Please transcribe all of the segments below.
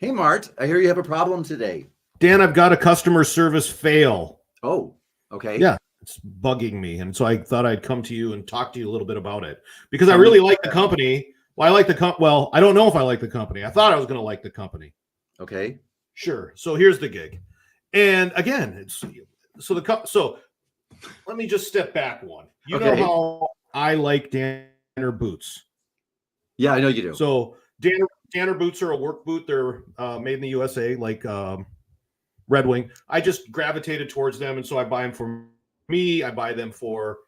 Hey, Mart, I hear you have a problem today. Dan, I've got a customer service fail. Oh, okay. Yeah, it's bugging me. And so I thought I'd come to you and talk to you a little bit about it because I really like the company. Well, I like the well, I don't know if I like the company. I thought I was going to like the company. Okay. Sure. So here's the gig. And again, it's so let me just step back one. You know how I like Danner boots. Yeah, I know you do. So Danner boots are a work boot. They're made in the USA, like Red Wing. I just gravitated towards them, and so I buy them for me. I buy them for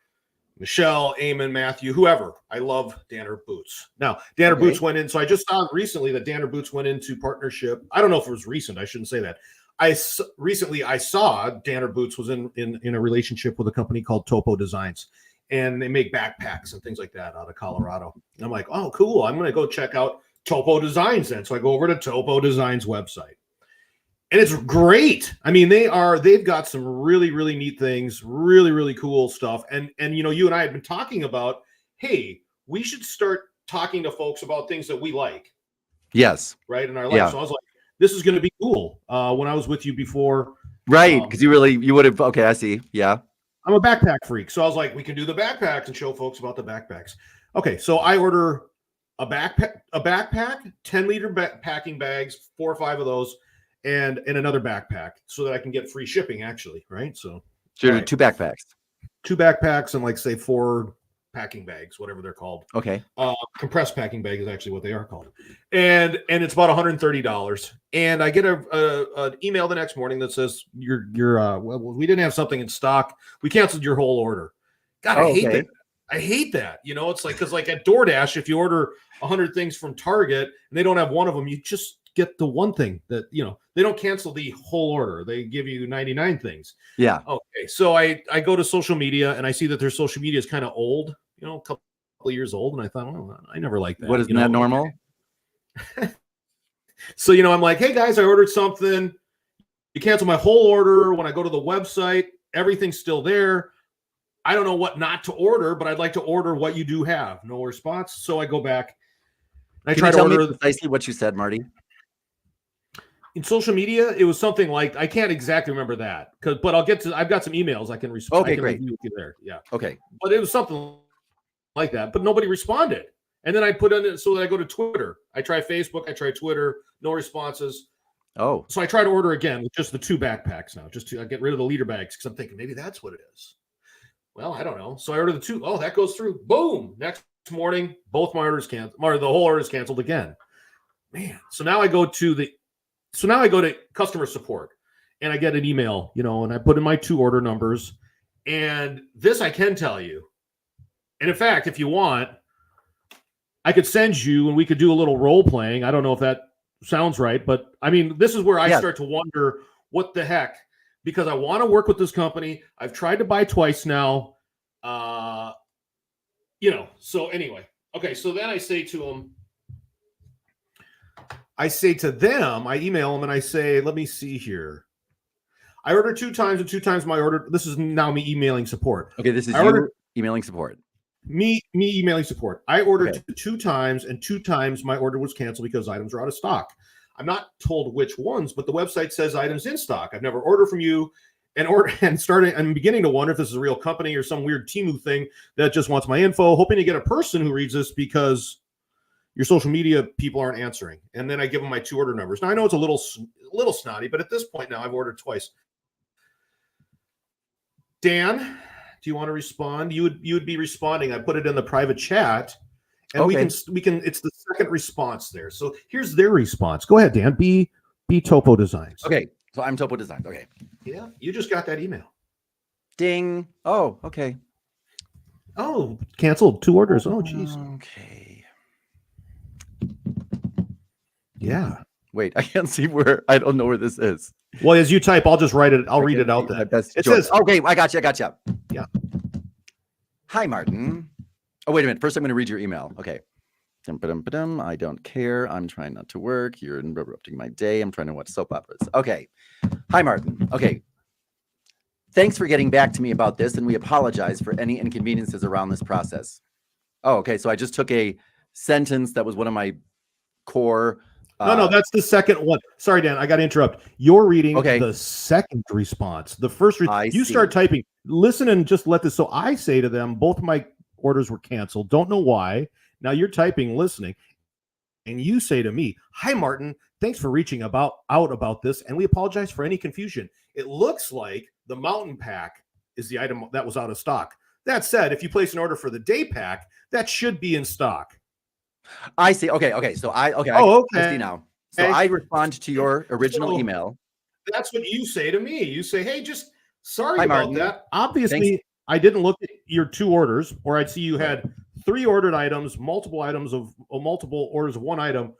Michelle, Eamon, Matthew, whoever. I love Danner boots. Now, Danner boots went in. So I just saw recently that Danner boots went into partnership. I don't know if it was recent. I shouldn't say that. I saw Danner boots was in a relationship with a company called Topo Designs, and they make backpacks and things like that out of Colorado. And I'm like, oh, cool. I'm going to go check out Topo Designs then. So I go over to Topo Designs website. And it's great. I mean, they've got some really, really neat things, really, really cool stuff. And you know, you and I had been talking about, hey, we should start talking to folks about things that we like. Yes. Right. In our life. Yeah. So I was like, this is going to be cool. When I was with you before. Right. Because you would have. Okay. I see. Yeah. I'm a backpack freak. So I was like, we can do the backpacks and show folks about the backpacks. Okay. So I order a backpack, 10-liter packing bags, 4 or 5 of those. And another backpack so that I can get free shipping, actually, right? So right. 2 backpacks and like say 4 packing bags, whatever they're called. Okay. Compressed packing bag is actually what they are called. And it's about $130. And I get an email the next morning that says well, we didn't have something in stock. We canceled your whole order. God, I hate that. I hate that. You know, it's like, because like at DoorDash, if you order 100 things from Target and they don't have one of them, you just get the one thing that, you know, they don't cancel the whole order. They give you 99 things. Yeah. Okay. So I go to social media and I see that their social media is kind of old, you know, a couple of years old. And I thought, well, I never liked that. What isn't that normal? So, you know, I'm like, hey guys, I ordered something. You cancel my whole order. When I go to the website, everything's still there. I don't know what not to order, but I'd like to order what you do have. No response. So I go back. I try to order precisely what you said, Marty. In social media, it was something like, I can't exactly remember that, but I've got some emails I can respond. Okay, great. With you there. Yeah. Okay. But it was something like that, but nobody responded. And then I put in it so that I go to Twitter. I try Facebook, I try Twitter, no responses. Oh. So I try to order again with just the 2 backpacks now, just to get rid of the liter bags because I'm thinking maybe that's what it is. Well, I don't know. So I order the 2. Oh, that goes through. Boom. Next morning, both my orders canceled. The whole order is canceled again. Man. So now I go to customer support and I get an email, you know, and I put in my 2 order numbers. And this I can tell you. And in fact, if you want, I could send you and we could do a little role playing. I don't know if that sounds right, but I mean, this is where I start to wonder what the heck, because I want to work with this company. I've tried to buy twice now. You know, so anyway. Okay, so then I say to them, I email them and I say, let me see here. I ordered 2 times and 2 times my order. This is now me emailing support. Okay, this is you emailing support. Me emailing support. I ordered 2 times and 2 times my order was canceled because items are out of stock. I'm not told which ones, but the website says items in stock. I've never ordered from you I'm beginning to wonder if this is a real company or some weird Temu thing that just wants my info, hoping to get a person who reads this because your social media people aren't answering. And then I give them my 2 order numbers. Now I know it's a little snotty, but at this point now I've ordered twice. Dan, do you want to respond? You would be responding. I put it in the private chat, and we can. It's the second response there. So here's their response. Go ahead, Dan. Be Topo Designs. Okay, so I'm Topo Designs. Okay. Yeah, you just got that email. Ding. Oh, okay. Oh, canceled 2 orders. Oh, geez. Okay. Yeah. Wait, I can't see where. I don't know where this is. Well, as you type, I'll just write it. I'll read it out then. It says, okay, I got you. Yeah. Hi, Martin. Oh, wait a minute. First, I'm going to read your email. Okay. I don't care. I'm trying not to work. You're interrupting my day. I'm trying to watch soap operas. Okay. Hi, Martin. Okay. Thanks for getting back to me about this, and we apologize for any inconveniences around this process. Oh, okay. So I just took a sentence that was one of my core No, that's the second one. Sorry, Dan, I got to interrupt. You're reading Okay. the second response. The first, you see. start typing. Listen and just let this. So I say to them, both of my orders were canceled. Don't know why. Now you're typing, listening, and you say to me, "Hi, Martin. Thanks for reaching out about this, and we apologize for any confusion. It looks like the mountain pack is the item that was out of stock. That said, if you place an order for the day pack, that should be in stock." I see. Okay. So I see now. So I respond to your original email. That's what you say to me. You say, "Hey, just sorry Hi, about Martin. that. Obviously, Thanks. I didn't look at your 2 orders, or I'd see you had 3 ordered items, multiple items of multiple orders of one item."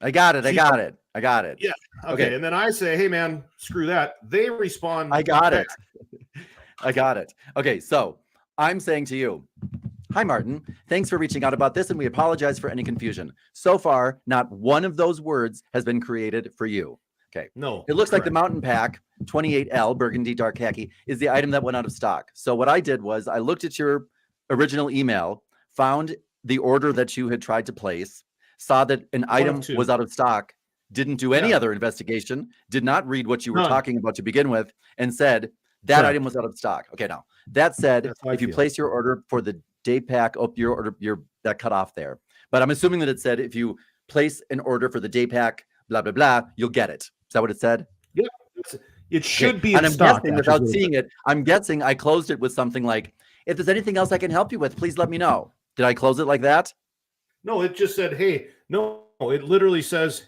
I got it. Yeah. Okay. And then I say, "Hey, man, screw that." They respond. I got it. Okay. So I'm saying to you, "Hi, Martin. Thanks for reaching out about this, and we apologize for any confusion. So far, not one of those words has been created for you." Okay. No. It looks like the Mountain Pack 28L Burgundy Dark Khaki is the item that went out of stock. So what I did was I looked at your original email, found the order that you had tried to place, saw that an item was out of stock, didn't do any other investigation, did not read what you were talking about to begin with, and said that item was out of stock. Okay, now that said, if you place your order for the day pack, your order, that cut off there. But I'm assuming that it said if you place an order for the day pack, blah blah blah, you'll get it. Is that what it said? Yeah, it should be in in stock. stock. Without seeing it, I'm guessing I closed it with something like, "If there's anything else I can help you with, please let me know." Did I close it like that? No, it just said, "Hey," no, it literally says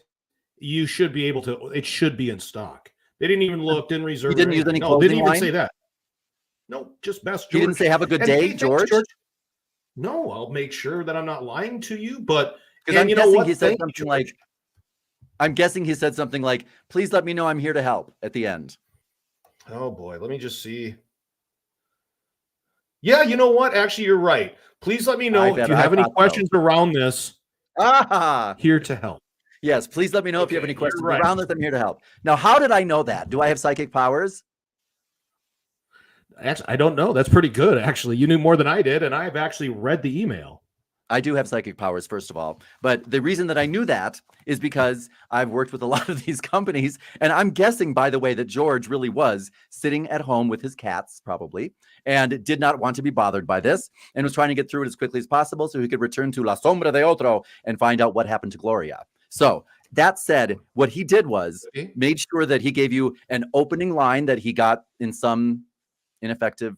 you should be able to, it should be in stock. They didn't even look, didn't reserve. You didn't use any no, closing didn't line? even say that. No, just best George. You didn't say "Have a good day, hey, George"? No, I'll make sure that I'm not lying to you, but because I'm you know guessing what? he said something like, I'm guessing he said something like, "Please let me know I'm here to help" at the end. Oh boy, let me just see. Yeah, you know what? Actually, you're right. Please let me know if you have any questions around this. Here to help. Yes, please let me know if you have any questions around this. I'm here to help. Now, how did I know that? Do I have psychic powers? Actually, I don't know. That's pretty good, actually. You knew more than I did, and I've actually read the email. I do have psychic powers, first of all. But the reason that I knew that is because I've worked with a lot of these companies. And I'm guessing, by the way, that George really was sitting at home with his cats, probably, and did not want to be bothered by this and was trying to get through it as quickly as possible so he could return to La Sombra de Otro and find out what happened to Gloria. So that said, what he did was made sure that he gave you an opening line that he got in some ineffective,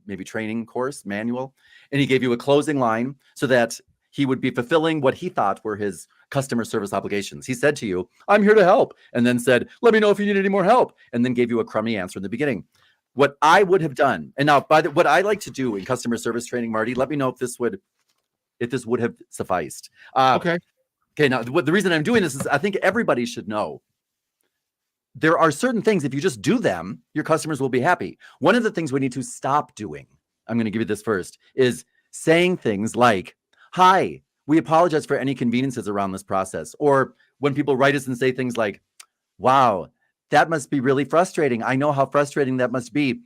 maybe training course, manual, and he gave you a closing line so that he would be fulfilling what he thought were his customer service obligations. He said to you, "I'm here to help," and then said, "Let me know if you need any more help," and then gave you a crummy answer in the beginning. What I would have done, and now what I like to do in customer service training, Marty, let me know if this would have sufficed. Okay. Now the reason I'm doing this is I think everybody should know there are certain things, if you just do them, your customers will be happy. One of the things we need to stop doing, I'm going to give you this first, is saying things like, "Hi, we apologize for any conveniences around this process." Or when people write us and say things like, "Wow, that must be really frustrating. I know how frustrating that must be."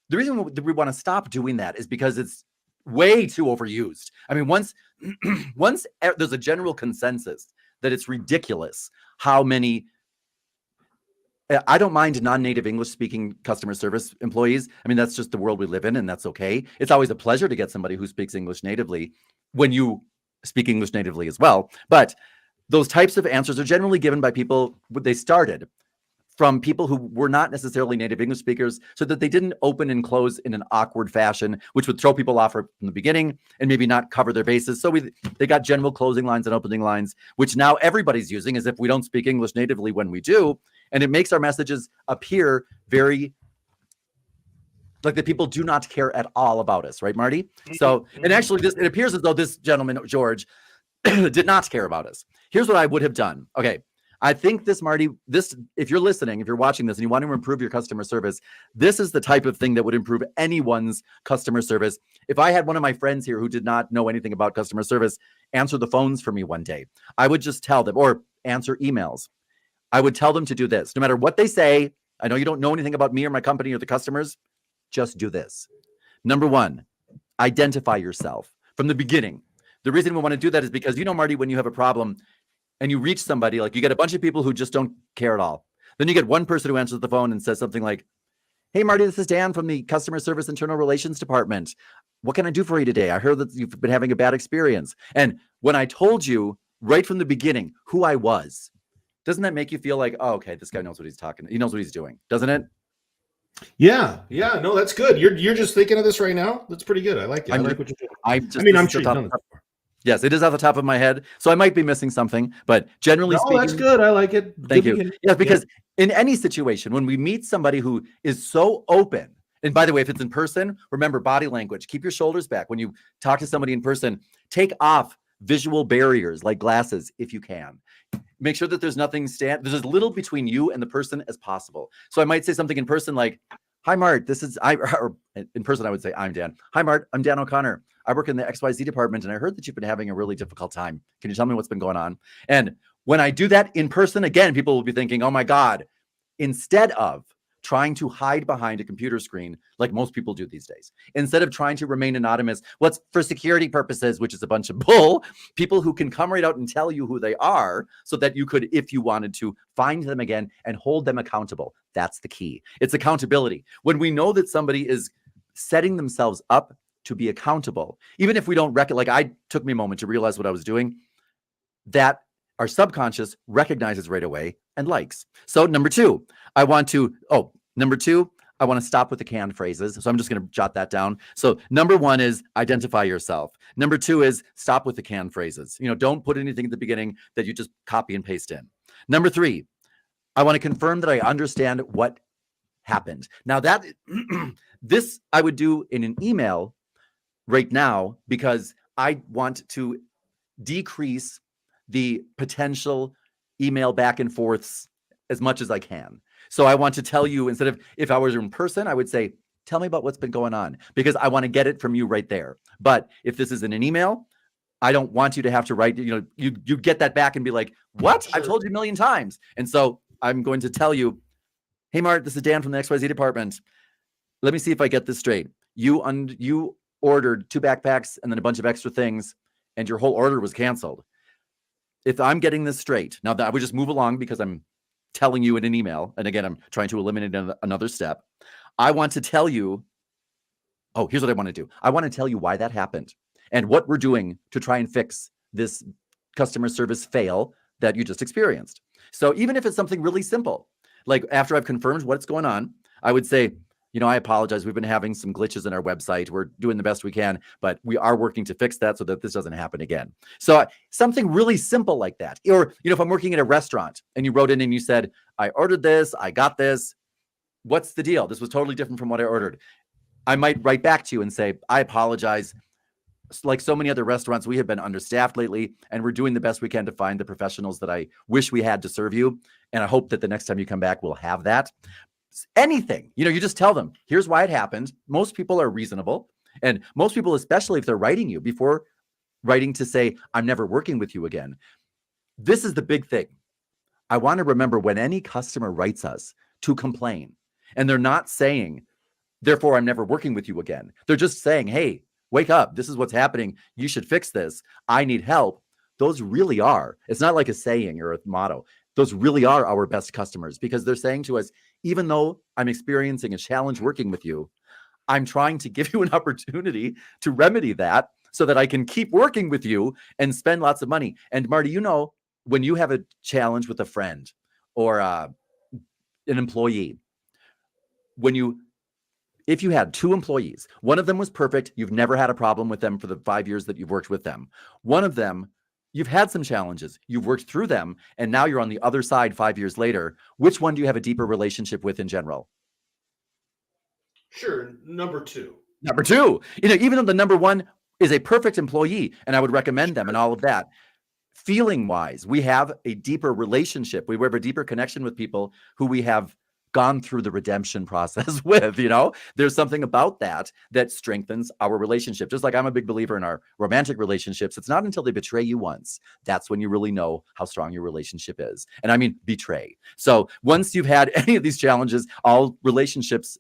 The reason we want to stop doing that is because it's way too overused. I mean, once there's a general consensus that it's ridiculous how many, I don't mind non-native English speaking customer service employees. I mean, that's just the world we live in, and that's okay. It's always a pleasure to get somebody who speaks English natively when you speak English natively as well. But those types of answers are generally given by people, they started from people who were not necessarily native English speakers, so that they didn't open and close in an awkward fashion, which would throw people off from the beginning and maybe not cover their bases. So they got general closing lines and opening lines, which now everybody's using as if we don't speak English natively when we do. And it makes our messages appear very like that people do not care at all about us, right, Marty? So, and actually it appears as though this gentleman, George, did not care about us. Here's what I would have done. Okay. I think this, Marty, if you're listening, if you're watching this and you want to improve your customer service, this is the type of thing that would improve anyone's customer service. If I had one of my friends here who did not know anything about customer service answer the phones for me one day, I would just tell them, or answer emails. I would tell them to do this. No matter what they say, I know you don't know anything about me or my company or the customers, just do this. Number one, identify yourself from the beginning. The reason we want to do that is because, Marty, when you have a problem, and you reach somebody, like you get a bunch of people who just don't care at all. Then you get one person who answers the phone and says something like, "Hey, Marty, this is Dan from the Customer Service Internal Relations Department. What can I do for you today? I heard that you've been having a bad experience." And when I told you right from the beginning who I was, doesn't that make you feel like, oh, okay, this guy knows what he's talking. He knows what he's doing, doesn't it? Yeah. No, that's good. You're just thinking of this right now. That's pretty good. I like it. I like what you're doing. I'm sure you've done it. Yes, it is off the top of my head, so I might be missing something, but generally speaking, that's good. I like it. Thank you. Yes, because in any situation, when we meet somebody who is so open, and by the way, if it's in person, remember body language. Keep your shoulders back when you talk to somebody in person. Take off visual barriers like glasses if you can. Make sure that there's there's as little between you and the person as possible. So I might say something in person like, "Hi, Mart, or in person, I would say, I'm Dan. Hi, Mart, I'm Dan O'Connor. I work in the XYZ department, and I heard that you've been having a really difficult time. Can you tell me what's been going on?" And when I do that in person, again, people will be thinking, oh my God, instead of trying to hide behind a computer screen like most people do these days, instead of trying to remain anonymous, what's for security purposes, which is a bunch of bull, people who can come right out and tell you who they are so that you could, if you wanted to, find them again and hold them accountable. That's the key. It's accountability. When we know that somebody is setting themselves up to be accountable, even if we don't like I took me a moment to realize what I was doing, that our subconscious recognizes right away and likes. So number two, I want to stop with the canned phrases. So I'm just going to jot that down. So number one is identify yourself. Number two is stop with the canned phrases. Don't put anything at the beginning that you just copy and paste in. Number three, I want to confirm that I understand what happened. Now that this I would do in an email right now because I want to decrease the potential email back and forths as much as I can. So I want to tell you, instead of if I was in person, I would say, tell me about what's been going on, because I want to get it from you right there. But if this is in an email, I don't want you to have to write, you get that back and be like, what? Sure. I've told you a million times. And so I'm going to tell you, hey, Mart, this is Dan from the XYZ department. Let me see if I get this straight. You ordered 2 backpacks and then a bunch of extra things, and your whole order was canceled. If I'm getting this straight, now that I would just move along because I'm telling you in an email, and again, I'm trying to eliminate another step. I want to tell you, here's what I want to do. I want to tell you why that happened and what we're doing to try and fix this customer service fail that you just experienced. So even if it's something really simple, like after I've confirmed what's going on, I would say, I apologize. We've been having some glitches in our website. We're doing the best we can, but we are working to fix that so that this doesn't happen again. So something really simple like that. Or, if I'm working at a restaurant and you wrote in and you said, I ordered this, I got this. What's the deal? This was totally different from what I ordered. I might write back to you and say, I apologize. Like so many other restaurants, we have been understaffed lately, and we're doing the best we can to find the professionals that I wish we had to serve you. And I hope that the next time you come back, we'll have that. Anything, you just tell them, here's why it happened. Most people are reasonable. And most people, especially if they're writing you, before writing to say, I'm never working with you again. This is the big thing. I want to remember when any customer writes us to complain, and they're not saying, therefore, I'm never working with you again. They're just saying, hey, wake up. This is what's happening. You should fix this. I need help. Those really are. It's not like a saying or a motto. Those really are our best customers, because they're saying to us, even though I'm experiencing a challenge working with you, I'm trying to give you an opportunity to remedy that so that I can keep working with you and spend lots of money. And Marty, when you have a challenge with a friend or an employee, if you had 2 employees, one of them was perfect, you've never had a problem with them for the 5 years that you've worked with them. One of them, you've had some challenges, you've worked through them, and now you're on the other side 5 years later. Which one do you have a deeper relationship with in general? Sure, number 2. Number 2, even though the number 1 is a perfect employee, and I would recommend them and all of that, feeling wise, we have a deeper relationship. We have a deeper connection with people who we have gone through the redemption process with. There's something about that strengthens our relationship. Just like I'm a big believer in our romantic relationships. It's not until they betray you once, that's when you really know how strong your relationship is. And I mean betray. So once you've had any of these challenges, all relationships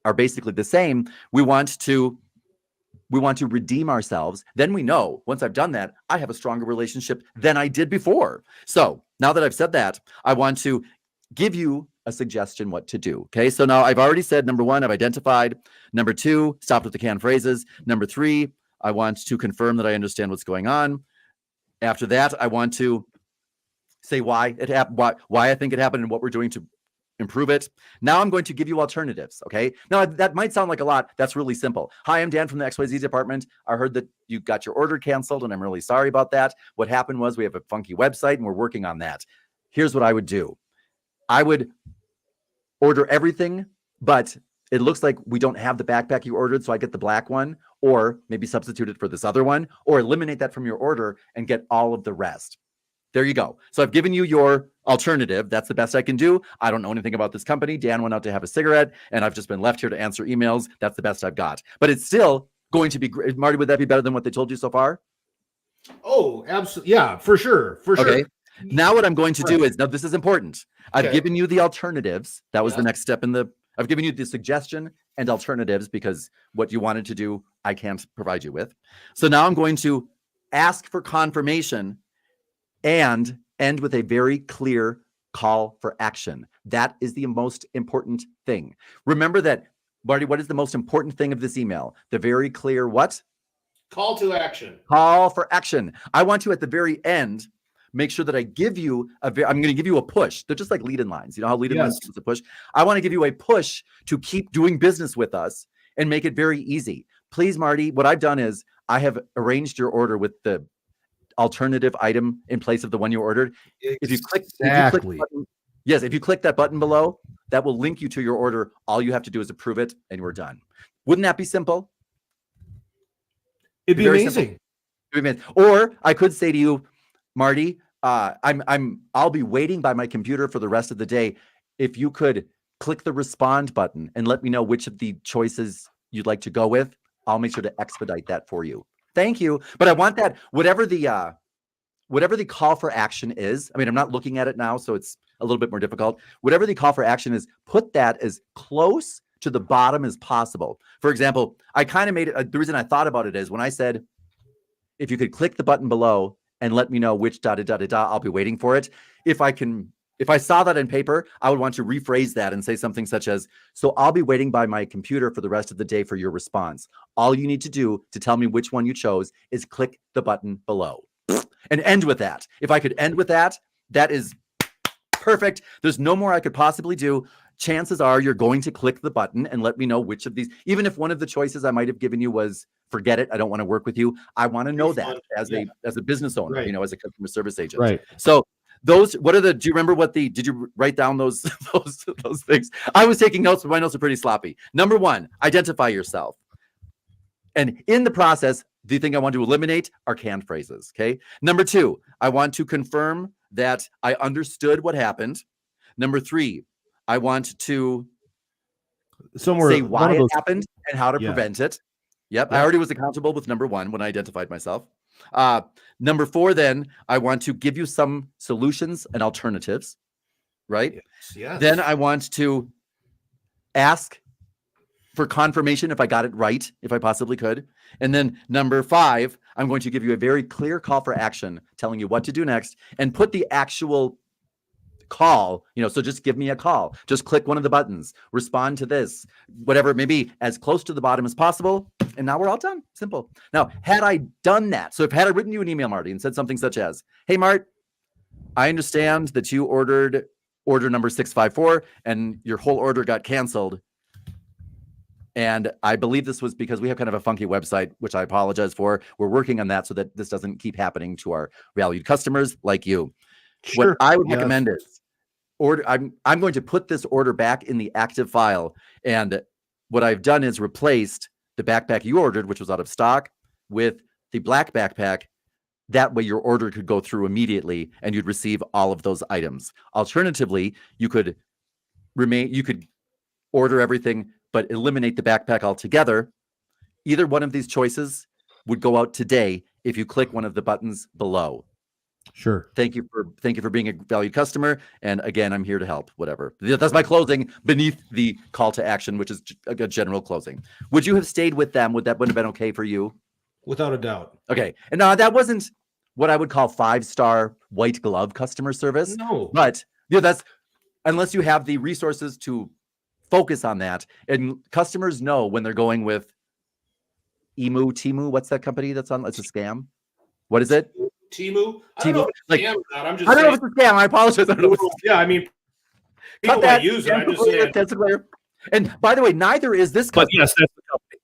are basically the same. We want to we want to redeem ourselves. Then we know once I've done that, I have a stronger relationship than I did before. So now that I've said that, I want to give you a suggestion what to do. Okay. So now I've already said, number one, I've identified. Number two, stopped with the canned phrases. Number three, I want to confirm that I understand what's going on. After that, I want to say why it happened, why I think it happened and what we're doing to improve it. Now I'm going to give you alternatives. Okay. Now that might sound like a lot. That's really simple. Hi, I'm Dan from the XYZ department. I heard that you got your order canceled and I'm really sorry about that. What happened was we have a funky website and we're working on that. Here's what I would do. I would order everything, but it looks like we don't have the backpack you ordered. So I get the black one, or maybe substitute it for this other one, or eliminate that from your order and get all of the rest. There you go. So I've given you your alternative. That's the best I can do. I don't know anything about this company. Dan went out to have a cigarette and I've just been left here to answer emails. That's the best I've got. But it's still going to be great. Marty, would that be better than what they told you so far? Oh, absolutely. Yeah, for sure. For sure. Okay. Now what I'm going to do is, now this is important. I've given you the alternatives. That was the next step I've given you the suggestion and alternatives because what you wanted to do, I can't provide you with. So now I'm going to ask for confirmation and end with a very clear call for action. That is the most important thing. Remember that, Marty, what is the most important thing of this email? The very clear what? Call to action. Call for action. I want to, at the very end, make sure that I give you I'm going to give you a push. They're just like lead-in lines. You know how lead-in lines is a push? I want to give you a push to keep doing business with us and make it very easy. Please, Marty, what I've done is I have arranged your order with the alternative item in place of the one you ordered. If you click that button below, that will link you to your order. All you have to do is approve it and we're done. Wouldn't that be simple? It'd be amazing. Or I could say to you, Marty, I'll be waiting by my computer for the rest of the day. If you could click the respond button and let me know which of the choices you'd like to go with, I'll make sure to expedite that for you. Thank you. But I want that, whatever the call for action is, I mean, I'm not looking at it now, so it's a little bit more difficult. Whatever the call for action is, put that as close to the bottom as possible. For example, I kind of made it, the reason I thought about it is when I said, if you could click the button below and let me know which I'll be waiting for it. If I saw that in paper, I would want to rephrase that and say something such as, so I'll be waiting by my computer for the rest of the day for your response. All you need to do to tell me which one you chose is click the button below and end with that. If I could end with that, that is perfect. There's no more I could possibly do. Chances are you're going to click the button and let me know which of these, even if one of the choices I might have given you was forget it, I don't want to work with you. I want to know that as a business owner, right. You know, as a customer service agent. Right. So those, do you remember did you write down those things? I was taking notes, but my notes are pretty sloppy. Number one, identify yourself. And in the process, the thing I want to eliminate are canned phrases. Okay. Number two, I want to confirm that I understood what happened. Number three, I want to say why it happened and how to prevent it. Yep. I already was accountable with number one when I identified myself. Number four, then I want to give you some solutions and alternatives, right? Yes. Then I want to ask for confirmation if I got it right, if I possibly could. And then number five, I'm going to give you a very clear call for action, telling you what to do next and put the actual call, so just give me a call. Just click one of the buttons, respond to this, whatever it may be, as close to the bottom as possible. And now we're all done. Simple. Now, had I done that, so had I written you an email, Marty, and said something such as, hey, Mart, I understand that you ordered order number 654 and your whole order got canceled. And I believe this was because we have kind of a funky website, which I apologize for. We're working on that so that this doesn't keep happening to our valued customers like you. Sure. What I would recommend is I'm going to put this order back in the active file. And what I've done is replaced the backpack you ordered, which was out of stock, with the black backpack. That way your order could go through immediately and you'd receive all of those items. Alternatively, you could order everything, but eliminate the backpack altogether. Either one of these choices would go out today if you click one of the buttons below. Sure. Thank you for being a valued customer. And again, I'm here to help, whatever. That's my closing beneath the call to action, which is a general closing. Would you have stayed with them? Would that have been okay for you? Without a doubt. Okay. And now that wasn't what I would call 5-star white glove customer service. No. But that's unless you have the resources to focus on that. And customers know when they're going with Timu. What's that company that's on? It's a scam. What is it? Timu? I don't know if it's scam or not. I'm just I don't know if it's a scam. I apologize. I don't know if it's yeah, I mean, cut people that. might use it. I'm just saying. That's clear. And by the way, neither is this But company. yes, that's the company.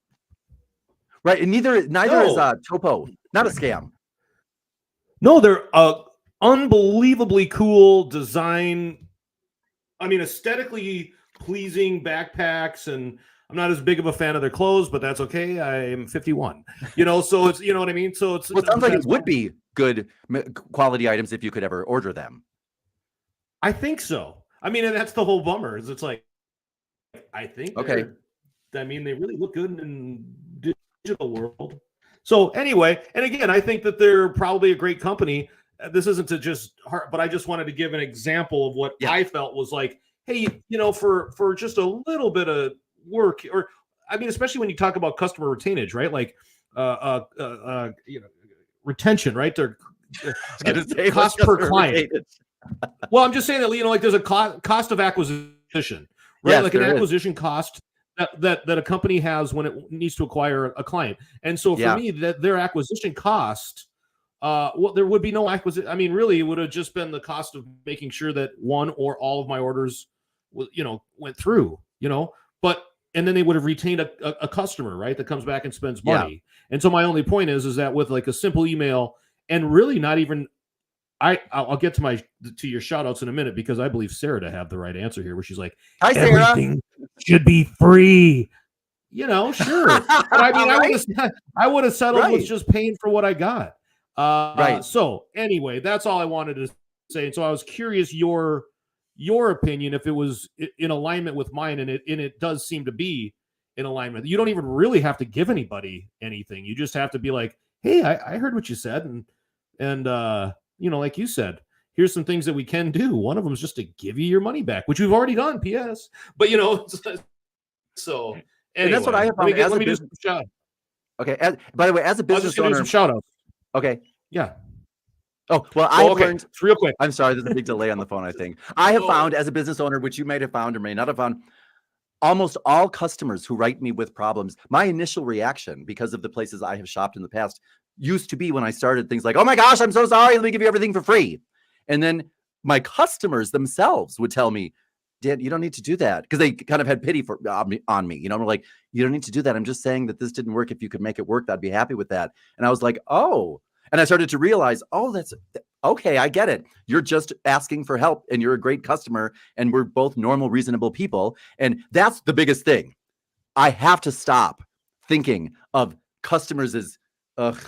Right. And neither is Topo. Not a scam. No, they're unbelievably cool design. I mean, aesthetically pleasing backpacks, and I'm not as big of a fan of their clothes, but that's okay. I am 51. So it's what I mean. So it sounds like it would be good quality items if you could ever order them. I think so. I mean, and that's the whole bummer. Is it's like I think okay. I mean, they really look good in digital world. So anyway, and again, I think that they're probably a great company. This isn't to just but I just wanted to give an example of what I felt was like, hey, for just a little bit of work, or I mean, especially when you talk about customer retainage, right? Like, retention, right? They're cost per client. Well, I'm just saying that, like there's a cost of acquisition, right? Yes, like an acquisition cost that a company has when it needs to acquire a client. And so for me, that their acquisition cost, well, there would be no acquisition. I mean, really, it would have just been the cost of making sure that one or all of my orders, went through, but, and then they would have retained a customer, right? That comes back and spends money. Yeah. And so my only point is that with like a simple email, and really not even, I'll get to your shout outs in a minute, because I believe Sarah to have the right answer here, where she's like, hi, Sarah. Everything should be free. Sure. But I mean, I would have settled with just paying for what I got. Right. So anyway, that's all I wanted to say. And so I was curious your opinion, if it was in alignment with mine, and it does seem to be in alignment. You don't even really have to give anybody anything. You just have to be like, hey, I heard what you said, and like you said, here's some things that we can do. One of them is just to give you your money back, which we've already done. P.S. But so anyway, and that's what I have found. Let me do some shout. Okay. By the way, as a business owner, some shout outs. Okay. Yeah. Oh, well, I've learned real quick. I'm sorry, there's a big delay on the phone, I think. I have found, as a business owner, which you might have found or may not have found, almost all customers who write me with problems, my initial reaction, because of the places I have shopped in the past, used to be, when I started, things like, oh my gosh, I'm so sorry, let me give you everything for free. And then my customers themselves would tell me, Dan, you don't need to do that, because they kind of had pity on me. We're like, you don't need to do that. I'm just saying that this didn't work. If you could make it work, I'd be happy with that. And I was like, oh. And I started to realize, oh, that's okay. I get it. You're just asking for help, and you're a great customer, and we're both normal, reasonable people. And that's the biggest thing. I have to stop thinking of customers as,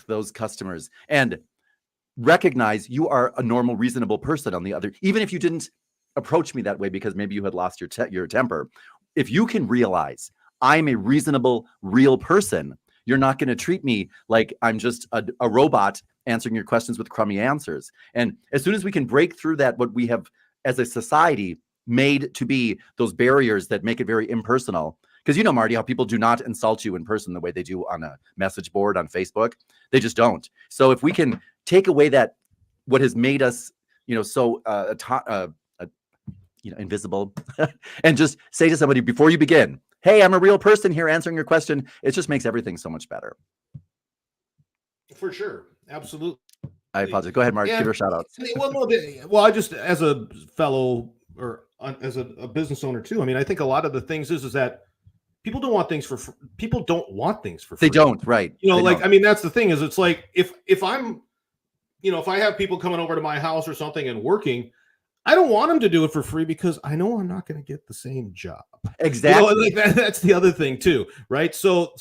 those customers, and recognize you are a normal, reasonable person on the other, even if you didn't approach me that way because maybe you had lost your temper. If you can realize I'm a reasonable, real person, you're not going to treat me like I'm just a robot answering your questions with crummy answers. And as soon as we can break through that, what we have as a society made to be those barriers that make it very impersonal, because Marty, how people do not insult you in person the way they do on a message board on Facebook. They just don't. So if we can take away that, what has made us, so invisible, and just say to somebody before you begin, hey, I'm a real person here answering your question, it just makes everything so much better. For sure. Absolutely. I apologize. Go ahead, Mark. Give her shout outs. Well, I just, as a fellow, or as a business owner too, I mean, I think a lot of the things is that people don't want things for free. People don't want things for free. They don't, right. I mean, that's the thing, is it's like, if I'm, if I have people coming over to my house or something and working, I don't want them to do it for free, because I know I'm not going to get the same job. Exactly. That's the other thing too, right? So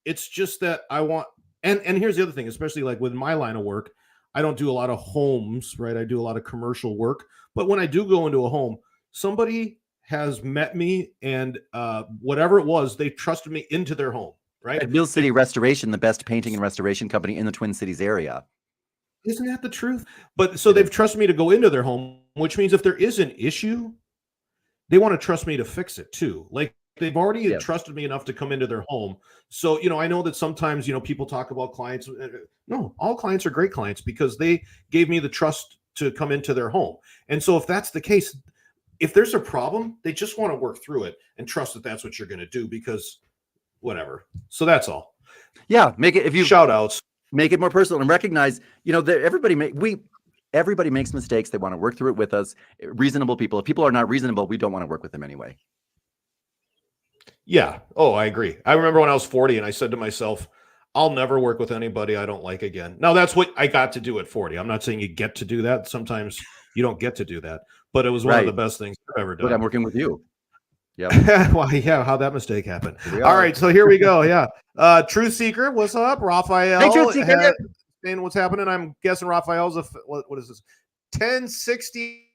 it's just that I want, and here's the other thing, especially like with my line of work, I don't do a lot of homes, right? I do a lot of commercial work, but when I do go into a home, somebody has met me, and whatever it was, they trusted me into their home, right? At Mill City Restoration, the best painting and restoration company in the Twin Cities area. Isn't that the truth? But so they've trusted me to go into their home, which means if there is an issue, they want to trust me to fix it too. Like they've already trusted me enough to come into their home. So, I know that sometimes, people talk about clients. No, all clients are great clients because they gave me the trust to come into their home. And so if that's the case, if there's a problem, they just want to work through it and trust that that's what you're going to do because whatever. So that's all. Yeah. Make it, if you shout outs, make it more personal and recognize, that everybody makes mistakes. They want to work through it with us. Reasonable people. If people are not reasonable, we don't want to work with them anyway. Yeah. Oh, I agree. I remember when I was 40 and I said to myself, I'll never work with anybody I don't like again. Now that's what I got to do at 40. I'm not saying you get to do that. Sometimes you don't get to do that, but it was one of the best things I've ever done. But I'm working with you. Yeah. Well, yeah. How'd that mistake happen? All right. So here we go. Yeah. Truth Seeker. What's up? Raphael. Hey, Truth Seeker. Saying what's happening. I'm guessing Raphael's what is this? 1060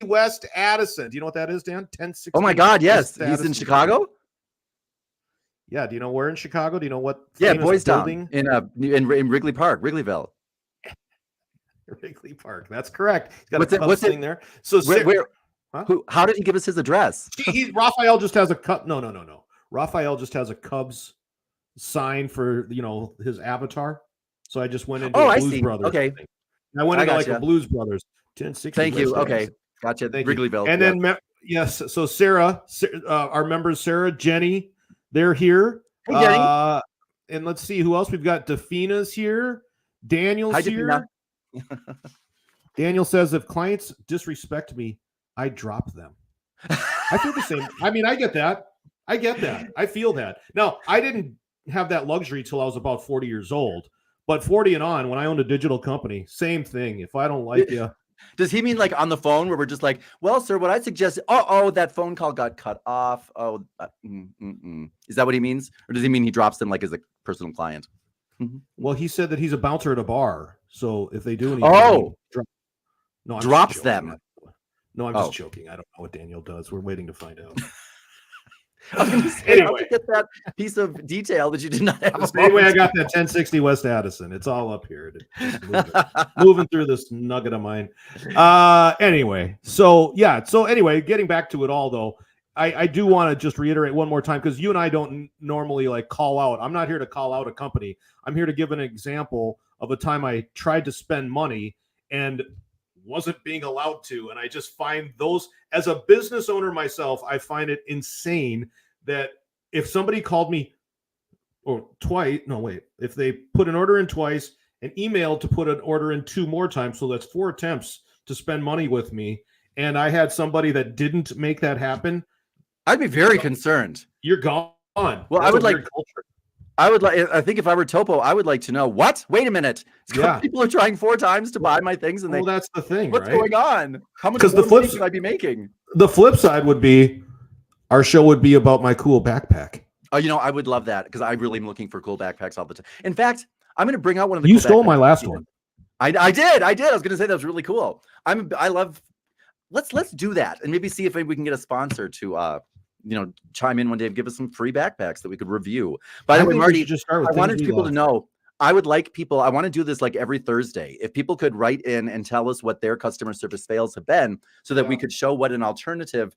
West Addison. Do you know what that is, Dan? 1060. Oh my God. Yes. West He's in Chicago. Yeah. Do you know where in Chicago? Do you know what? Yeah. Boys Town in Wrigley Park, Wrigleyville. Wrigley Park. That's correct. He's got what's thing there. So where huh? How did he give us his address? Raphael just has a No. Raphael just has a Cubs sign for his avatar. So I just went into a Blues Brothers. Okay. Thing. I went into like a Blues Brothers. 1060. Thank you. Okay. Gotcha. Wrigleyville. And then yes. So Sarah, our members, Sarah, Jenny, they're here. Hey, Jenny. And let's see who else we've got. Defina's here. Daniel's here. Daniel says if clients disrespect me, I drop them. I feel the same. I mean, I get that. I feel that. Now, I didn't have that luxury till I was about 40 years old. But 40 and on, when I owned a digital company, same thing. If I don't like you. Does he mean like on the phone where we're just like, well, sir, what I suggest, that phone call got cut off. Is that what he means? Or does he mean he drops them like as a personal client? Well, he said that he's a bouncer at a bar. So if they do anything, drops them. No, I'm just joking. I don't know what Daniel does. We're waiting to find out. I was going to say, anyway, get that piece of detail that you did not have. Anyway, I got that 1060 West Addison. It's all up here. Moving through this nugget of mine. Anyway, so anyway, getting back to it all though, I do want to just reiterate one more time because you and I don't normally like call out. I'm not here to call out a company. I'm here to give an example of a time I tried to spend money and wasn't being allowed to. And I just find those, as a business owner myself, I find it insane that if somebody called me if they put an order in twice and emailed to put an order in 2 more times, so that's 4 attempts to spend money with me, and I had somebody that didn't make that happen, I'd be very concerned. You're gone. Well, I think if I were Topo, I would like to know what? Wait a minute. People are trying 4 times to buy my things, and that's the thing. What's going on? How much money should I be making? The flip side would be our show would be about my cool backpack. Oh, I would love that because I really am looking for cool backpacks all the time. In fact, I'm going to bring out one of the. You stole my last one. I did. I was going to say that was really cool. I love. Let's do that and maybe see if we can get a sponsor to chime in one day and give us some free backpacks that we could review. By the way, Marty, I wanted people to know, I want to do this like every Thursday. If people could write in and tell us what their customer service fails have been so that we could show what an alternative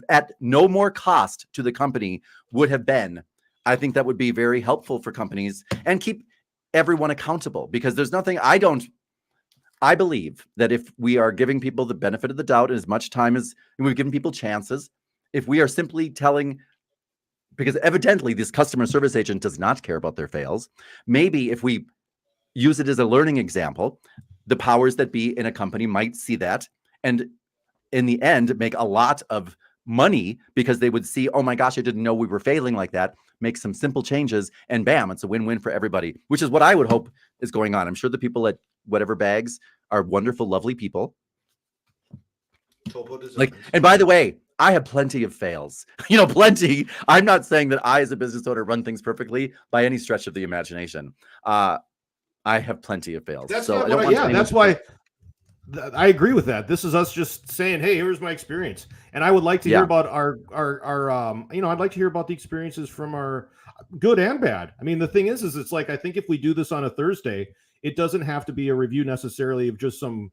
at no more cost to the company would have been. I think that would be very helpful for companies and keep everyone accountable because there's nothing I believe that if we are giving people the benefit of the doubt as much time as we've given people chances, if we are simply telling, because evidently this customer service agent does not care about their fails, maybe if we use it as a learning example, the powers that be in a company might see that and in the end make a lot of money because they would see, oh my gosh, I didn't know we were failing like that, make some simple changes and bam, it's a win-win for everybody, which is what I would hope is going on. I'm sure the people at whatever bags are wonderful, lovely people. Topo Designs. Like, and by the way, I have plenty of fails, plenty. I'm not saying that I, as a business owner, run things perfectly by any stretch of the imagination. I have plenty of fails. That's why I agree with that. This is us just saying, hey, here's my experience. And I would like to hear about I'd like to hear about the experiences from our good and bad. I mean, the thing is it's like, I think if we do this on a Thursday, It doesn't have to be a review necessarily of just some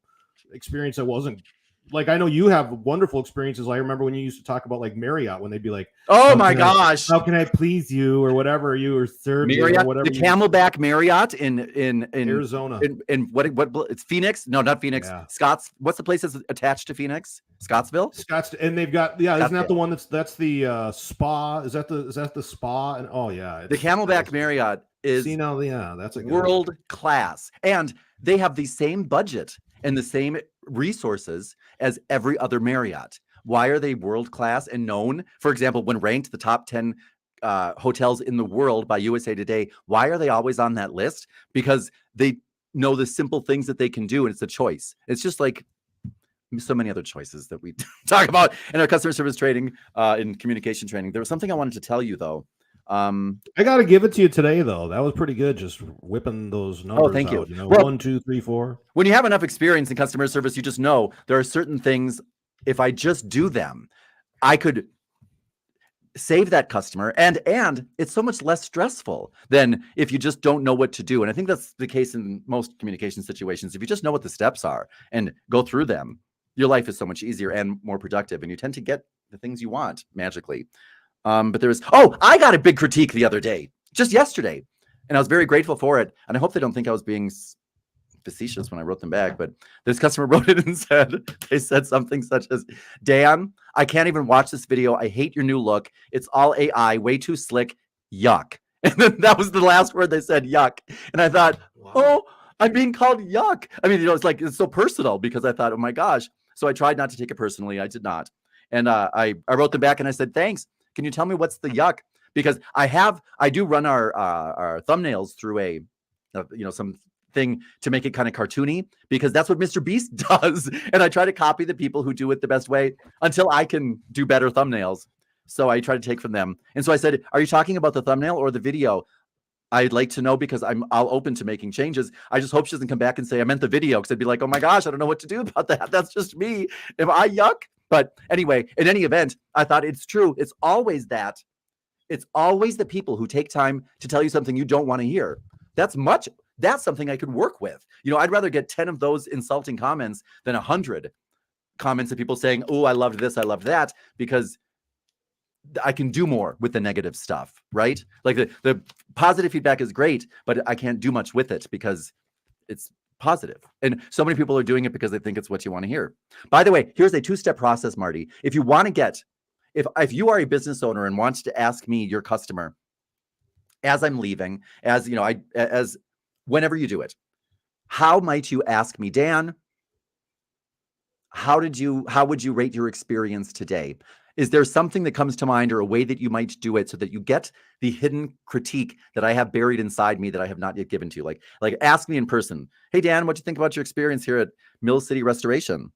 experience that wasn't like, I know you have wonderful experiences. I remember when you used to talk about like Marriott, when they'd be like, oh my gosh, how can I please you, or whatever, you or serve you, Marriott, or whatever. the Camelback Marriott in Arizona. In what it's Phoenix? No, not Phoenix. Yeah. Scotts. What's the place that's attached to Phoenix? Scottsville. And they've got isn't that the one that's the spa? Is that the spa? And oh yeah, the Camelback Marriott is that's a world class, and they have the same budget and the same resources as every other Marriott. Why are they world class and known? For example, when ranked the top 10 hotels in the world by USA Today, why are they always on that list? Because they know the simple things that they can do, and it's a choice. It's just like so many other choices that we talk about in our customer service training, in communication training. There was something I wanted to tell you though. I got to give it to you today, though. That was pretty good. Just whipping those numbers. Oh, thank you. You know, well, 1, 2, 3, 4. When you have enough experience in customer service, you just know there are certain things. If I just do them, I could save that customer, and it's so much less stressful than if you just don't know what to do. And I think that's the case in most communication situations. If you just know what the steps are and go through them, your life is so much easier and more productive, and you tend to get the things you want magically. But I got a big critique the other day, just yesterday, and I was very grateful for it. And I hope they don't think I was being facetious when I wrote them back, but this customer wrote it and they said something such as, Dan, I can't even watch this video. I hate your new look. It's all AI, way too slick. Yuck. And then that was the last word they said, yuck. And I thought, wow. Oh, I'm being called yuck. I mean, it's so personal, because I thought, oh my gosh. So I tried not to take it personally. I did not. And I wrote them back and I said, thanks. Can you tell me what's the yuck? Because I do run our thumbnails through some thing to make it kind of cartoony, because that's what Mr. Beast does. And I try to copy the people who do it the best way until I can do better thumbnails. So I try to take from them. And so I said, are you talking about the thumbnail or the video? I'd like to know, because I'll open to making changes. I just hope she doesn't come back and say I meant the video, because I'd be like, oh my gosh, I don't know what to do about that. That's just me. Am I yuck? But anyway, in any event, I thought it's true. It's always that. It's always the people who take time to tell you something you don't want to hear. That's something I could work with. I'd rather get 10 of those insulting comments than 100 comments of people saying, oh, I loved this, I loved that, because I can do more with the negative stuff, right? Like the positive feedback is great, but I can't do much with it because it's positive. And so many people are doing it because they think it's what you want to hear. By the way, here's a 2-step process, Marty. If you want to get, if you are a business owner and wants to ask me, your customer, as I'm leaving, as whenever you do it, how might you ask me, Dan, how would you rate your experience today? Is there something that comes to mind, or a way that you might do it so that you get the hidden critique that I have buried inside me that I have not yet given to you? Like ask me in person. Hey, Dan, what'd you think about your experience here at Mill City Restoration?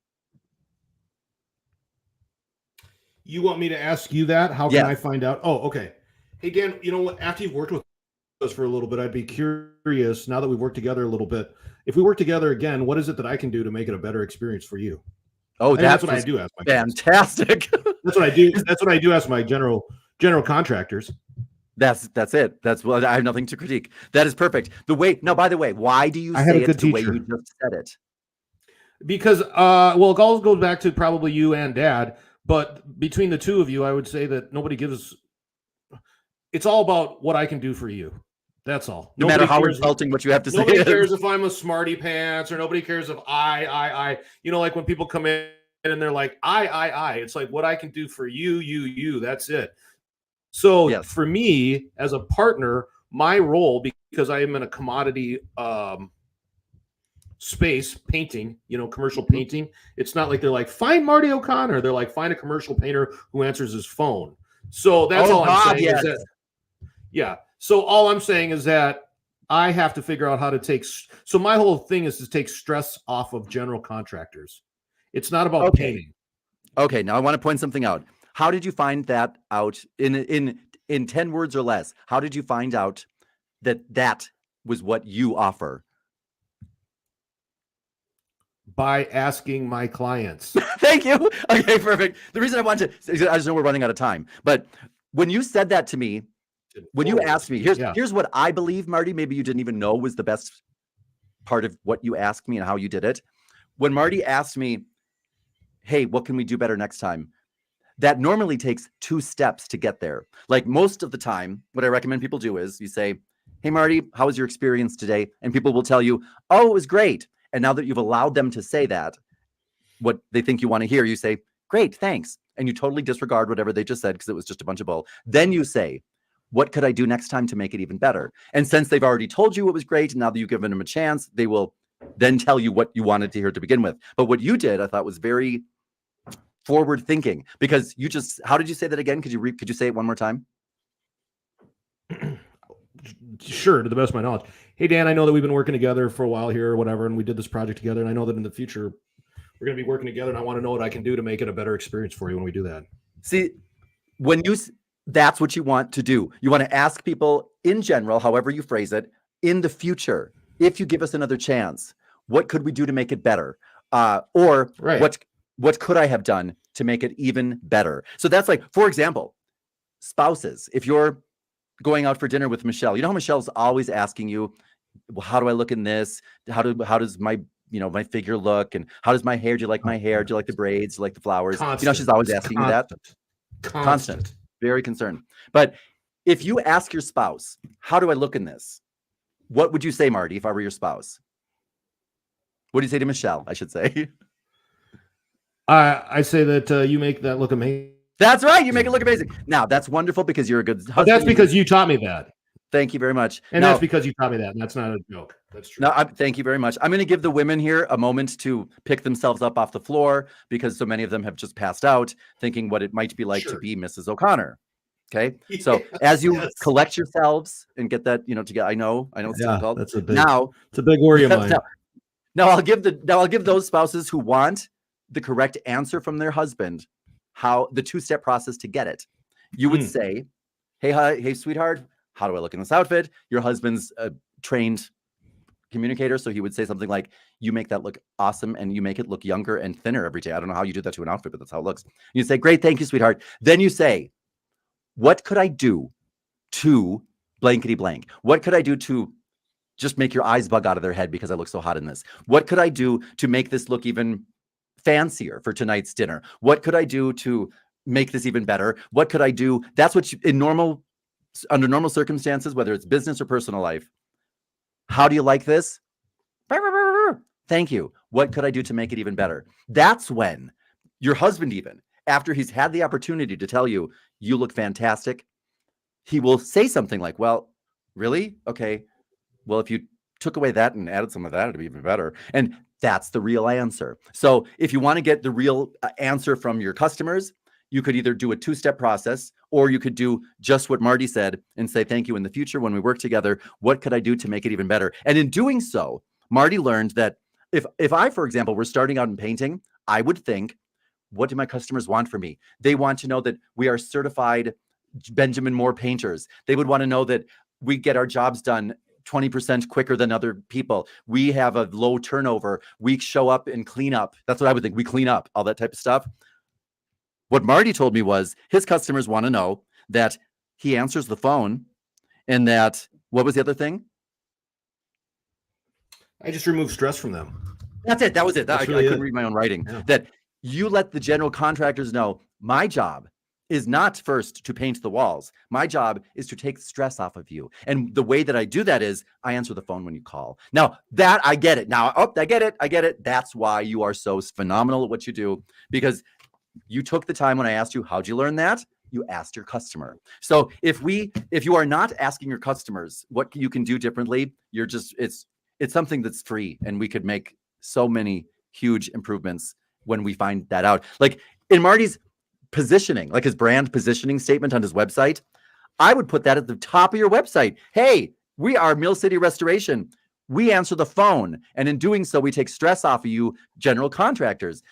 You want me to ask you that? How can I find out? Oh, okay. Hey, Dan, you know what? After you've worked with us for a little bit, I'd be curious, now that we've worked together a little bit, if we work together again, what is it that I can do to make it a better experience for you? Oh, that's what I do ask my fantastic. That's what I do. That's what I do ask my general contractors. That's it. I have nothing to critique. That is perfect. By the way, why do you say it the way you just said it? Because it all goes back to probably you and Dad, but between the two of you, I would say that it's all about what I can do for you. That's all. No matter how insulting what you have to say. Nobody cares if I'm a smarty pants, or nobody cares if I. Like when people come in and they're like, I. It's like, what I can do for you. That's it. So yes. For me as a partner, my role, because I am in a commodity space, painting, commercial painting. It's not like they're like, find Marty O'Connor. They're like, find a commercial painter who answers his phone. So that's all I'm saying. Yes. Yeah. So all I'm saying is that I have to figure out how to take. So my whole thing is to take stress off of general contractors. It's not about painting. Okay. Now I want to point something out. How did you find that out in 10 words or less? How did you find out that was what you offer? By asking my clients. Thank you. Okay, perfect. The reason I wanted to, I just know we're running out of time, but when you said that to me, when you asked me, here's what I believe, Marty, maybe you didn't even know was the best part of what you asked me and how you did it. When Marty asked me, hey, what can we do better next time? That normally takes 2 steps to get there. Like most of the time, what I recommend people do is you say, hey, Marty, how was your experience today? And people will tell you, oh, it was great. And now that you've allowed them to say that, what they think you want to hear, you say, great, thanks. And you totally disregard whatever they just said because it was just a bunch of bull. Then you say, what could I do next time to make it even better? And since they've already told you it was great, and now that you've given them a chance, they will then tell you what you wanted to hear to begin with. But what you did, I thought, was very forward thinking, because you just, how did you say that again? Could you say it one more time? Sure, to the best of my knowledge. Hey, Dan, I know that we've been working together for a while here or whatever, and we did this project together. And I know that in the future we're going to be working together, and I want to know what I can do to make it a better experience for you when we do that. See, that's what you want to do. You want to ask people in general, however you phrase it, in the future, if you give us another chance, what could we do to make it better? Or right. What could I have done to make it even better? So that's like, for example, spouses. If you're going out for dinner with Michelle, you know how Michelle's always asking you, well, how do I look in this? How does my my figure look? And how does my hair? Do you like my hair? Do you like the braids? Do you like the flowers? Constant. She's always asking you that. Constant. Very concerned. But if you ask your spouse, how do I look in this? What would you say, Marty, if I were your spouse? What do you say to Michelle, I should say? I say that you make that look amazing. That's right. You make it look amazing. Now, that's wonderful because you're a good husband. But that's because you taught me that. Thank you very much. And that's because you taught me that. And that's not a joke. That's true. No, thank you very much. I'm going to give the women here a moment to pick themselves up off the floor, because so many of them have just passed out thinking what it might be like to be Mrs. O'Connor. Okay. So as you collect yourselves and get that, together, I know it's difficult. That's it's a big worry of mine. Now I'll give those spouses who want the correct answer from their husband, how the 2-step process to get it. You would say, hey, sweetheart, how do I look in this outfit? Your husband's a trained communicator, so he would say something like, you make that look awesome, and you make it look younger and thinner every day. I don't know how you do that to an outfit, but that's how it looks. You say, great, thank you, sweetheart. Then you say, what could I do to blankety blank? What could I do to just make your eyes bug out of their head because I look so hot in this? What could I do to make this look even fancier for tonight's dinner? What could I do to make this even better? What could I do? That's what under normal circumstances, whether it's business or personal life. How do you like this? Thank you. What could I do to make it even better? That's when your husband, even after he's had the opportunity to tell you, you look fantastic, he will say something like, well, really? Okay. Well, if you took away that and added some of that, it'd be even better. And that's the real answer. So if you want to get the real answer from your customers, you could either do a 2-step process, or you could do just what Marty said and say, thank you. In the future, when we work together, what could I do to make it even better? And in doing so, Marty learned that if I, for example, were starting out in painting, I would think, what do my customers want from me? They want to know that we are certified Benjamin Moore painters. They would want to know that we get our jobs done 20% quicker than other people. We have a low turnover. We show up and clean up. That's what I would think. We clean up, all that type of stuff. What Marty told me was his customers want to know that he answers the phone, and that, what was the other thing? I just remove stress from them. That's it. That was it. I couldn't read my own writing. Yeah. That you let the general contractors know, my job is not first to paint the walls. My job is to take stress off of you. And the way that I do that is I answer the phone when you call. Now that I get it. I get it. That's why you are so phenomenal at what you do, because you took the time when I asked you, how'd you learn that? You asked your customer. So if you are not asking your customers what you can do differently, you're just, it's something that's free, and we could make so many huge improvements when we find that out. Like in Marty's positioning, like his brand positioning statement on his website, I would put that at the top of your website. Hey, we are Mill City Restoration. We answer the phone, and in doing so, we take stress off of you general contractors.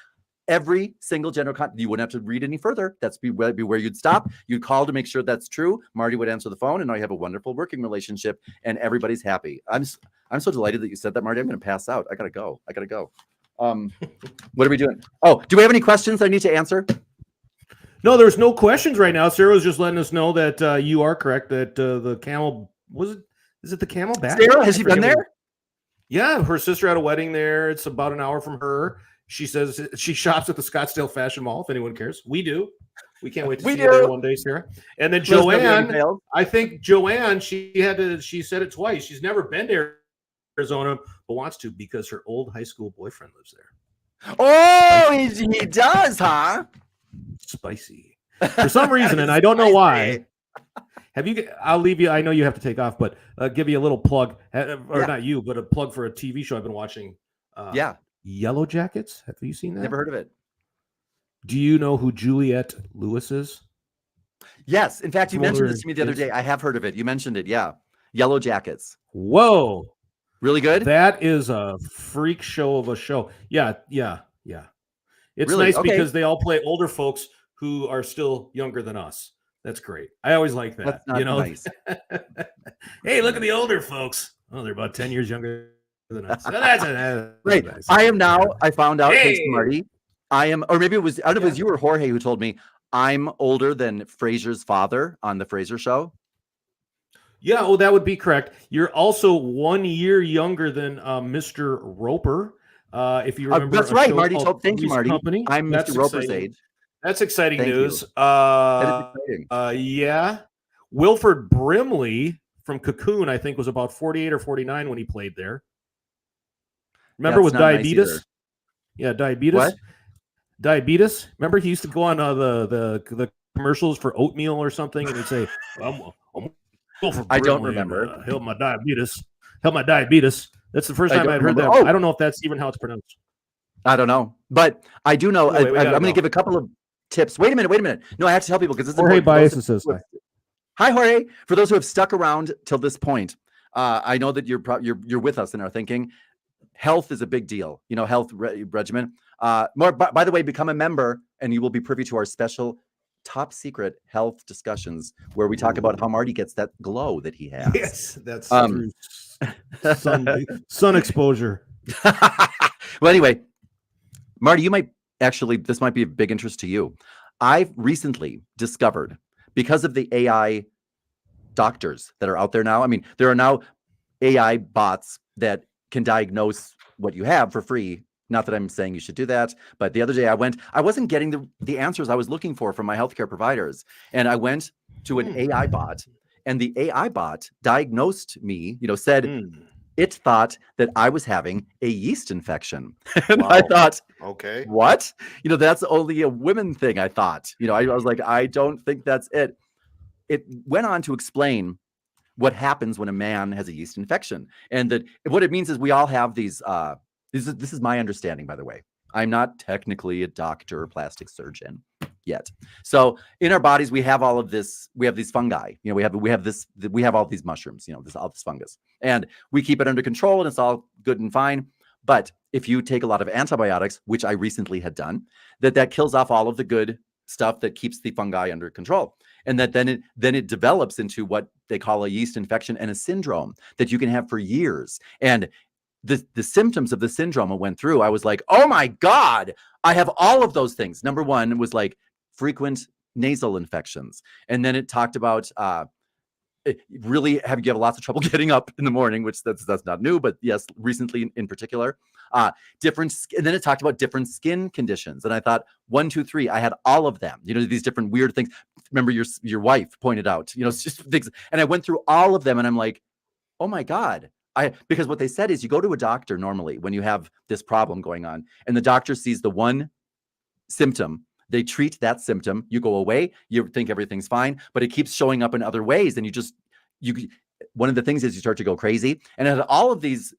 Every single general contractor, you wouldn't have to read any further. That's be where you'd stop. You'd call to make sure that's true. Marty would answer the phone, and now you have a wonderful working relationship, and everybody's happy. I'm so delighted that you said that, Marty. I'm going to pass out. I gotta go. What are we doing? Oh, do we have any questions I need to answer? No, there's no questions right now. Sarah was just letting us know that you are correct, that the camel, is it the camel back? Sarah, has she been there? Yeah, her sister had a wedding there. It's about an hour from her. She says she shops at the Scottsdale Fashion Mall, if anyone cares. We do. We can't wait to We see you there do. one day, Sarah. And then Let us know if you have any Joanne, fails. I think Joanne, she said it twice. She's never been to Arizona, but wants to because her old high school boyfriend lives there. Oh, he does, huh? Spicy. For some reason, and I don't know why. I'll leave you. I know you have to take off, but give you a little plug, or not you, but a plug for a TV show I've been watching. Yeah. Yellow Jackets. Have you seen that? Never heard of it. Do you know who Juliette Lewis is? Yes. In fact, you mentioned this to me the other day. I have heard of it. You mentioned it. Yeah. Yellow Jackets. Whoa. Really good? That is a freak show of a show. Yeah. It's Really? nice Okay. because they all play older folks who are still younger than us. That's great. I always like that. That's not nice. Hey, look at the older folks. Oh, they're about 10 years younger than us. That's Right. nice. I found out, thanks to Hey. Marty, or maybe it was, I don't know if it was you or Jorge who told me I'm older than Frasier's father on the Frasier show. Yeah, well, that would be correct. You're also 1 year younger than Mr. Roper. If you remember, That's right, Marty. Thank you, Marty. Company. I'm That's Mr. Roper's exciting. age. That's exciting Thank news. you. That is exciting. Yeah. Wilford Brimley from Cocoon, I think, was about 48 or 49 when he played there. Remember with diabetes? Yeah, diabetes. What? Diabetes. Remember he used to go on the commercials for oatmeal or something, and he'd say, I'm Wilford Brimley, I don't remember. Help my diabetes. Help my diabetes. That's the first time I'd heard that. Oh. I don't know if that's even how it's pronounced. I don't know, but I do know. Anyway, I'm going to give a couple of tips. Wait a minute. No, I have to tell people because this is Jorge important. Bias says hi, Jorge. For those who have stuck around till this point, I know that you're with us in our thinking. Health is a big deal. You know, health regimen. By the way, become a member, and you will be privy to our special top secret health discussions where we talk about how Marty gets that glow that he has. Yes, that's through sun exposure. Well, anyway, Marty, this might be of big interest to you. I've recently discovered, because of the AI doctors that are out there now, I mean, there are now AI bots that can diagnose what you have for free. Not that I'm saying you should do that, but the other day I wasn't getting the answers I was looking for from my healthcare providers. And I went to an AI bot, and the AI bot diagnosed me, said it thought that I was having a yeast infection. And I thought, okay, what? That's only a women thing, I thought. I was like, I don't think that's it. It went on to explain what happens when a man has a yeast infection. And that what it means is we all have these, this is my understanding, by the way. I'm not technically a doctor or plastic surgeon yet. So in our bodies, we have all of this, we have these fungi, we have all these mushrooms, all this fungus, and we keep it under control and it's all good and fine. But if you take a lot of antibiotics, which I recently had done, that kills off all of the good stuff that keeps the fungi under control. And that then it develops into what they call a yeast infection and a syndrome that you can have for years. And the symptoms of the syndrome I went through, I was like, oh my God, I have all of those things. Number one was like frequent nasal infections. And then it talked about you have lots of trouble getting up in the morning, which that's not new, but yes, recently in particular, and then it talked about different skin conditions. And I thought 1, 2, 3, I had all of them, these different weird things. Remember your wife pointed out, it's just things. And I went through all of them and I'm like, oh my God. Because what they said is you go to a doctor normally when you have this problem going on, and the doctor sees the one symptom, they treat that symptom, you go away, you think everything's fine, but it keeps showing up in other ways. And one of the things is you start to go crazy. And I had all of these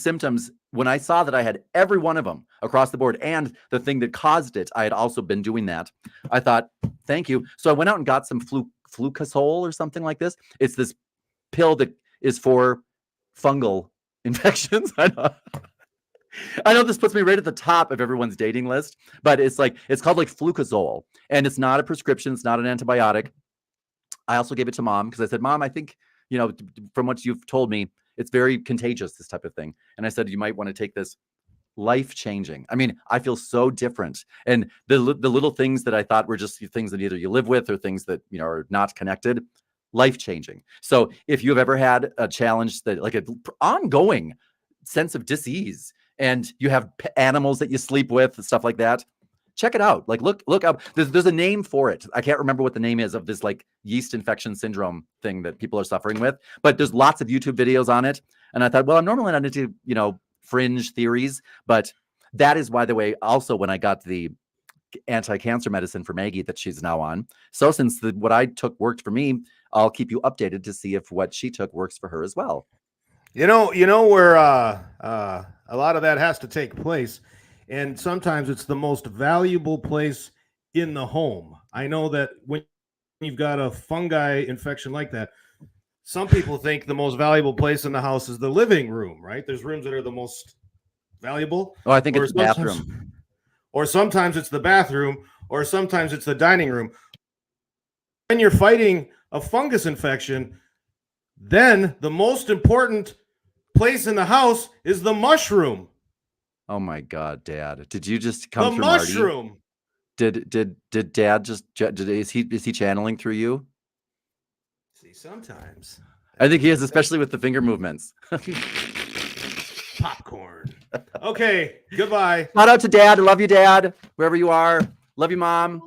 symptoms. When I saw that I had every one of them across the board and the thing that caused it, I had also been doing that. I thought, thank you. So I went out and got some flucasol or something like this. It's this pill that is for fungal infections. I know this puts me right at the top of everyone's dating list, but it's called like flucasol, and it's not a prescription. It's not an antibiotic. I also gave it to Mom because I said, Mom, I think, from what you've told me, it's very contagious, this type of thing. And I said, you might want to take this. Life-changing. I mean, I feel so different. And the little things that I thought were just things that either you live with or things that, are not connected, life-changing. So if you've ever had a challenge that like an ongoing sense of dis-ease and you have animals that you sleep with and stuff like that, check it out. Like look up. There's a name for it. I can't remember what the name is of this like yeast infection syndrome thing that people are suffering with, but there's lots of YouTube videos on it. And I thought, well, I'm normally not into, fringe theories, but that is, by the way, also when I got the anti-cancer medicine for Maggie that she's now on. So since what I took worked for me, I'll keep you updated to see if what she took works for her as well. You know where a lot of that has to take place, and sometimes it's the most valuable place in the home. I know that when you've got a fungi infection like that, some people think the most valuable place in the house is the living room, right? There's rooms that are the most valuable. Oh, I think it's the bathroom. Or sometimes it's the bathroom, or sometimes it's the dining room. When you're fighting a fungus infection, then the most important place in the house is the mushroom. Oh my God, Dad! Did you just come the through mushroom? Marty? Did Dad just is he channeling through you? See, sometimes I think he is, especially with the finger movements. Popcorn. Okay, goodbye. Shout out to Dad. I love you, Dad. Wherever you are. Love you, Mom.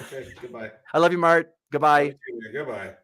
Okay, goodbye. I love you, Mart. Goodbye. Goodbye.